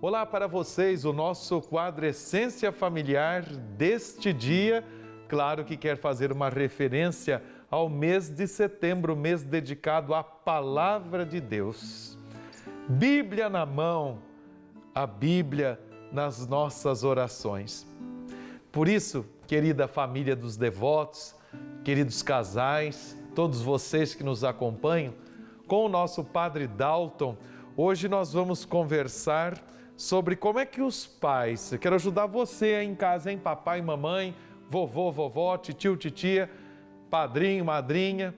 Olá para vocês, o nosso quadro Essência Familiar deste dia, claro que quer fazer uma referência ao mês de setembro, mês dedicado à Palavra de Deus. Bíblia na mão, a Bíblia nas nossas orações. Por isso, querida família dos devotos, queridos casais, todos vocês que nos acompanham, com o nosso Padre Dalton, hoje nós vamos conversar sobre como é que os pais, eu quero ajudar você aí em casa, hein? Papai, mamãe, vovô, vovó, titio, titia, padrinho, madrinha,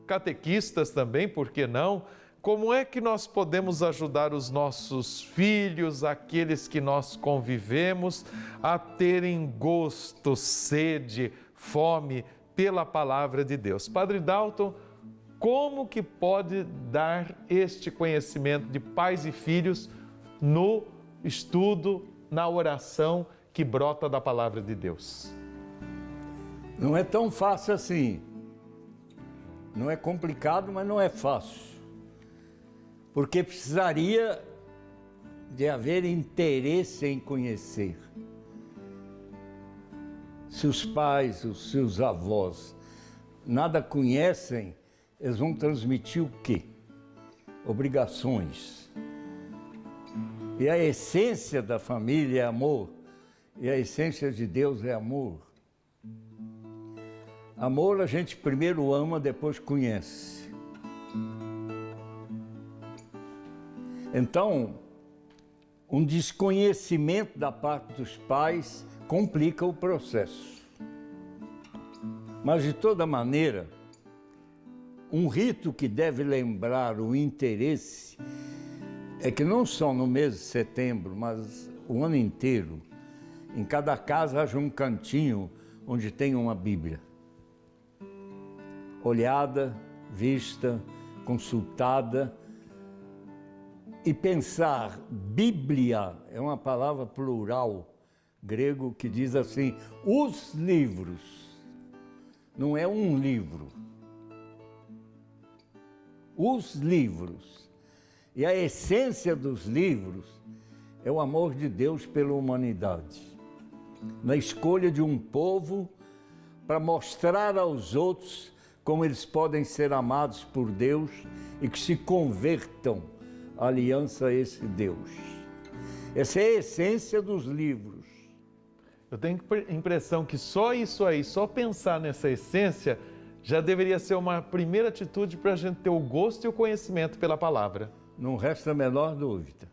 catequistas também, por que não? Como é que nós podemos ajudar os nossos filhos, aqueles que nós convivemos, a terem gosto, sede, fome pela palavra de Deus? Padre Dalton, como que pode dar este conhecimento de pais e filhos no estudo, na oração que brota da palavra de Deus? Não é tão fácil assim. Não é complicado, mas não é fácil. Porque precisaria de haver interesse em conhecer. Se os pais, os seus avós, nada conhecem, eles vão transmitir o quê? Obrigações. E a essência da família é amor, e a essência de Deus é amor. Amor a gente primeiro ama, depois conhece. Então, um desconhecimento da parte dos pais complica o processo. Mas, de toda maneira, um rito que deve lembrar o interesse é que não só no mês de setembro, mas o ano inteiro, em cada casa haja um cantinho onde tem uma Bíblia. Olhada, vista, consultada e pensar. Bíblia é uma palavra plural grego que diz assim, os livros. Não é um livro. Os livros. E a essência dos livros é o amor de Deus pela humanidade. Na escolha de um povo para mostrar aos outros como eles podem ser amados por Deus e que se convertam à aliança a esse Deus. Essa é a essência dos livros. Eu tenho a impressão que só isso aí, só pensar nessa essência, já deveria ser uma primeira atitude para a gente ter o gosto e o conhecimento pela palavra. Não resta a menor dúvida.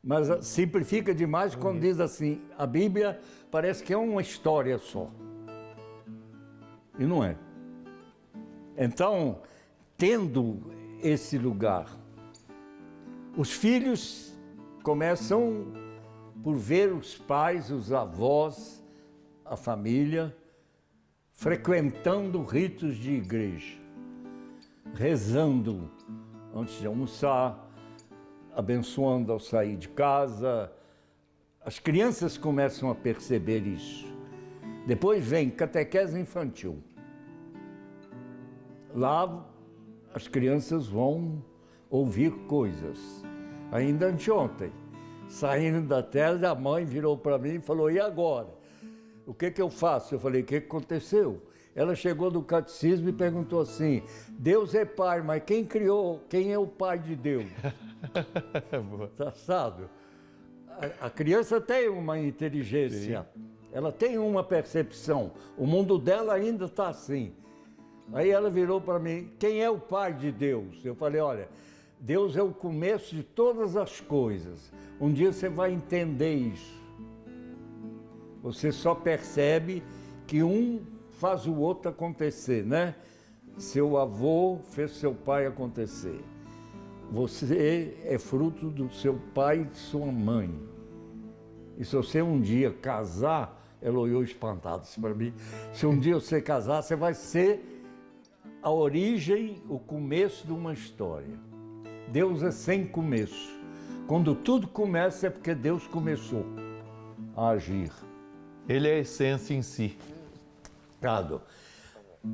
Mas simplifica demais quando diz assim, a Bíblia parece que é uma história só. E não é. Então, tendo esse lugar, os filhos começam por ver os pais, os avós, a família, frequentando ritos de igreja, rezando antes de almoçar, abençoando ao sair de casa. As crianças começam a perceber isso. Depois vem catequese infantil. Lá as crianças vão ouvir coisas. Ainda anteontem, saindo da tela, a mãe virou para mim e falou, e agora? O que eu faço? Eu falei, o que aconteceu? Ela chegou do catecismo e perguntou assim, Deus é pai, mas quem é o pai de Deus? Tá, sabe? A criança tem uma inteligência, ela tem uma percepção, o mundo dela ainda está assim. Aí ela virou para mim, quem é o pai de Deus? Eu falei, olha, Deus é o começo de todas as coisas. Um dia você vai entender isso. Você só percebe que um faz o outro acontecer, né? Seu avô fez seu pai acontecer. Você é fruto do seu pai e de sua mãe. E se você um dia casar, ela olhou espantada para mim, se um dia você casar, você vai ser a origem, o começo de uma história. Deus é sem começo. Quando tudo começa é porque Deus começou a agir. Ele é a essência em si.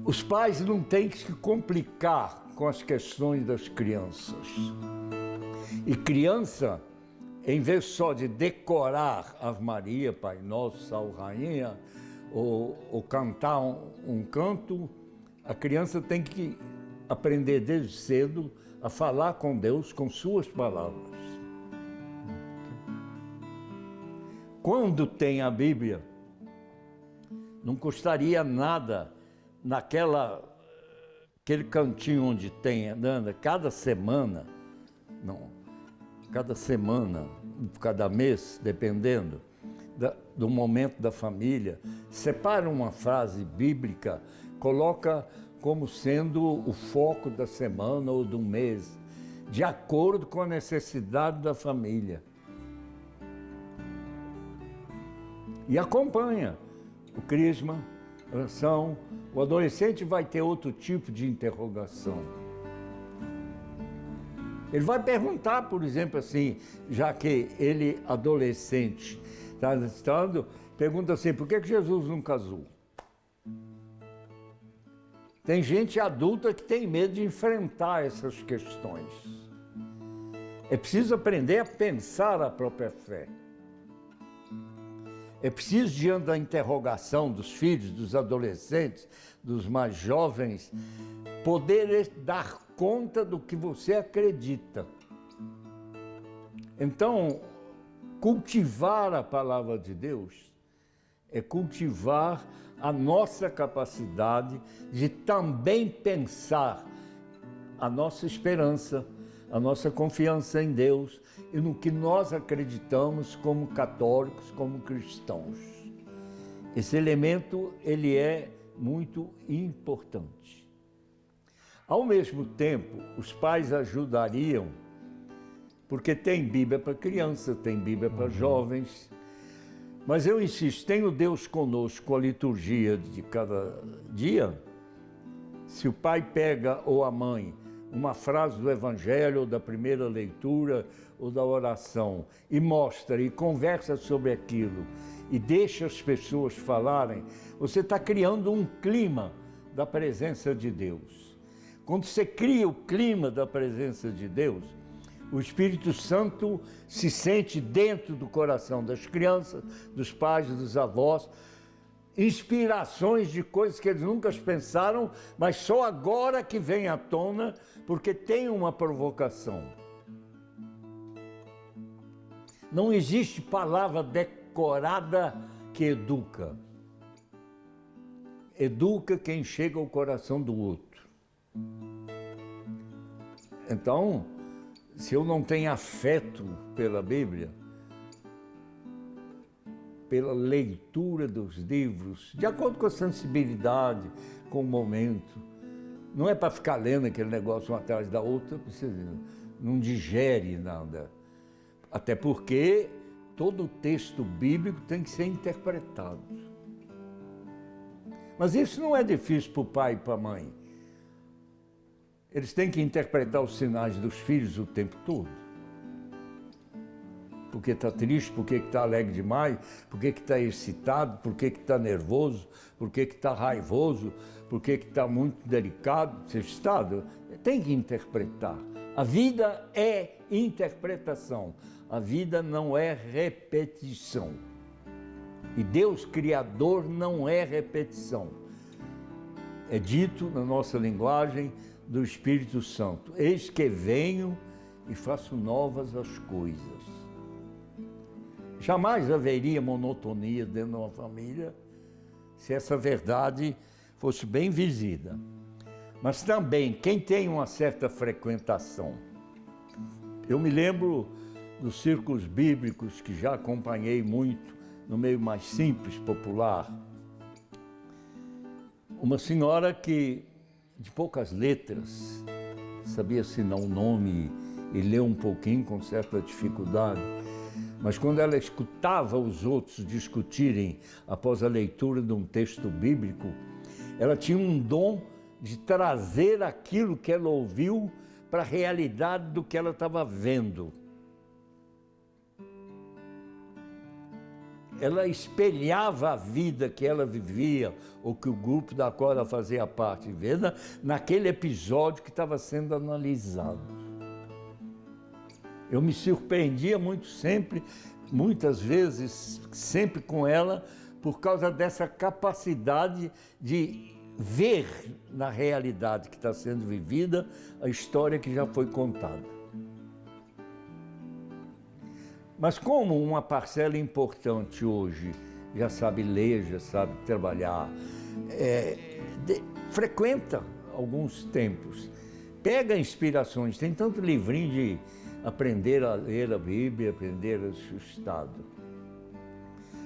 Os pais não têm que se complicar com as questões das crianças. E criança em vez só de decorar Ave Maria, Pai Nosso, Salve Rainha, ou cantar um canto, a criança tem que aprender desde cedo a falar com Deus com suas palavras. Quando tem a Bíblia, não custaria nada aquele cantinho onde tem, andando, cada semana, cada mês, dependendo do momento da família, separa uma frase bíblica, coloca como sendo o foco da semana ou do mês, de acordo com a necessidade da família. E acompanha o crisma, a oração. O adolescente vai ter outro tipo de interrogação. Ele vai perguntar, por exemplo, assim, já que ele, adolescente, está estando, pergunta assim, por que Jesus não casou? Tem gente adulta que tem medo de enfrentar essas questões. É preciso aprender a pensar a própria fé. É preciso, diante da interrogação dos filhos, dos adolescentes, dos mais jovens, poder dar conta do que você acredita. Então, cultivar a palavra de Deus é cultivar a nossa capacidade de também pensar a nossa esperança, a nossa confiança em Deus e no que nós acreditamos como católicos, como cristãos. Esse elemento, ele é muito importante. Ao mesmo tempo, os pais ajudariam, porque tem Bíblia para criança, tem Bíblia para jovens, mas eu insisto, tem o Deus conosco, a liturgia de cada dia. Se o pai pega, ou a mãe, uma frase do Evangelho, ou da primeira leitura, ou da oração, e mostra, e conversa sobre aquilo, e deixa as pessoas falarem, você está criando um clima da presença de Deus. Quando você cria o clima da presença de Deus, o Espírito Santo se sente dentro do coração das crianças, dos pais, dos avós, inspirações de coisas que eles nunca pensaram, mas só agora que vem à tona, porque tem uma provocação. Não existe palavra decorada que educa. Educa quem chega ao coração do outro. Então, se eu não tenho afeto pela Bíblia, pela leitura dos livros, de acordo com a sensibilidade, com o momento, não é para ficar lendo aquele negócio um atrás da outra, você não digere nada. Até porque todo texto bíblico tem que ser interpretado. Mas isso não é difícil para o pai e para a mãe. Eles têm que interpretar os sinais dos filhos o tempo todo. Por que está triste, por que está alegre demais, por que está excitado, por que está nervoso, por que está raivoso, por que está muito delicado, excitado. Tem que interpretar. A vida é interpretação, a vida não é repetição. E Deus Criador não é repetição. É dito na nossa linguagem do Espírito Santo, eis que venho e faço novas as coisas. Jamais haveria monotonia dentro de uma família se essa verdade fosse bem visível. Mas também, quem tem uma certa frequentação. Eu me lembro dos círculos bíblicos que já acompanhei muito, no meio mais simples, popular. Uma senhora que, de poucas letras, sabia assinar o nome e ler um pouquinho com certa dificuldade, mas quando ela escutava os outros discutirem após a leitura de um texto bíblico, ela tinha um dom de trazer aquilo que ela ouviu para a realidade do que ela estava vendo. Ela espelhava a vida que ela vivia, ou que o grupo da qual ela fazia parte vivia, naquele episódio que estava sendo analisado. Eu me surpreendia muito sempre, muitas vezes, sempre com ela, por causa dessa capacidade de ver na realidade que está sendo vivida a história que já foi contada. Mas como uma parcela importante hoje já sabe ler, já sabe trabalhar, frequenta alguns templos, pega inspirações, tem tanto livrinho de aprender a ler a Bíblia, aprender a assustado.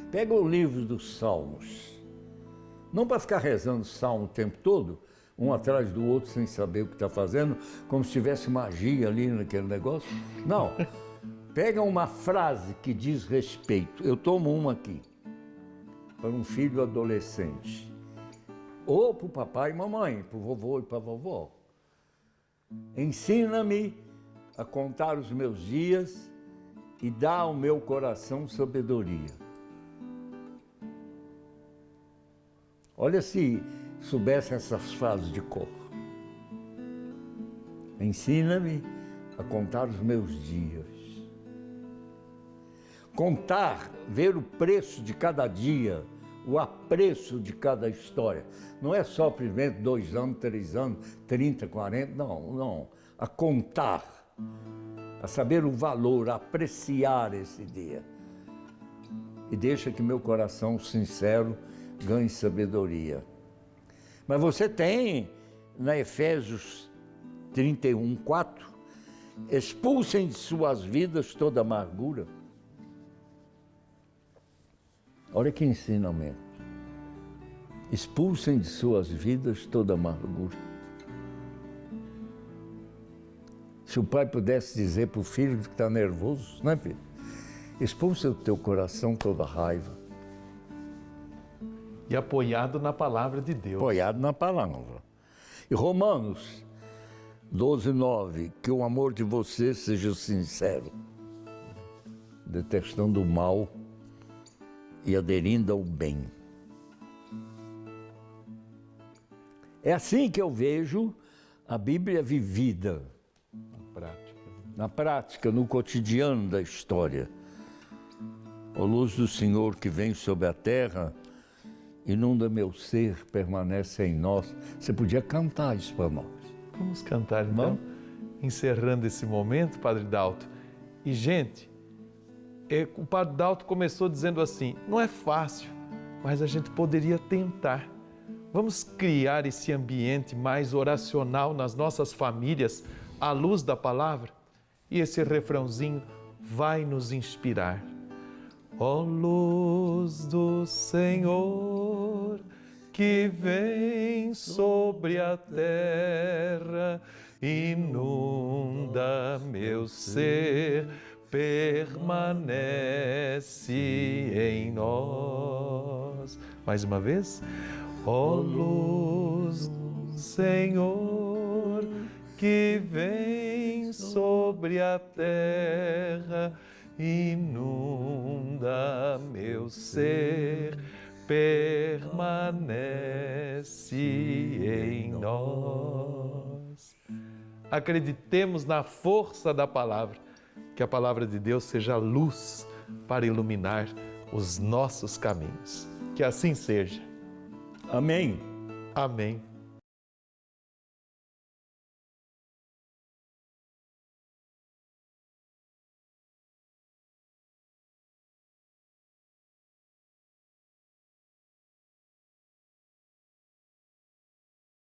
Pega o livro dos Salmos, não para ficar rezando Salmo o tempo todo, um atrás do outro sem saber o que está fazendo, como se tivesse magia ali naquele negócio. Não, pega uma frase que diz respeito. Eu tomo uma aqui, para um filho adolescente, ou para o papai e mamãe, para o vovô e para a vovó. Ensina-me a contar os meus dias e dá ao meu coração sabedoria. Olha se soubessem essas frases de cor. Ensina-me a contar os meus dias. Contar, ver o preço de cada dia, o apreço de cada história. Não é só simplesmente 2 anos, 3 anos, 30, 40, não. A contar, a saber o valor, a apreciar esse dia. E deixa que meu coração sincero ganhe sabedoria. Mas você tem, na Efésios 31:4, expulsem de suas vidas toda amargura. Olha que ensinamento. Expulsem de suas vidas toda amargura. Se o pai pudesse dizer para o filho que está nervoso, né, filho? Expulsa do teu coração toda raiva. E apoiado na palavra de Deus. Apoiado na palavra. E Romanos 12:9, que o amor de você seja sincero, detestando o mal e aderindo ao bem. É assim que eu vejo a Bíblia vivida. Na prática, no cotidiano da história. A luz do Senhor que vem sobre a terra, inunda meu ser, permanece em nós. Você podia cantar isso para nós. Vamos cantar então, encerrando esse momento, Padre Dalto. E gente, o Padre Dalto começou dizendo assim, não é fácil, mas a gente poderia tentar. Vamos criar esse ambiente mais oracional nas nossas famílias, à luz da palavra? E esse refrãozinho vai nos inspirar. Ó luz do Senhor, que vem sobre a terra, inunda meu ser, permanece em nós. Mais uma vez. Ó luz do Senhor, que vem sobre a terra, inunda meu ser, permanece em nós. Acreditemos na força da palavra, que a palavra de Deus seja luz para iluminar os nossos caminhos. Que assim seja. Amém. Amém.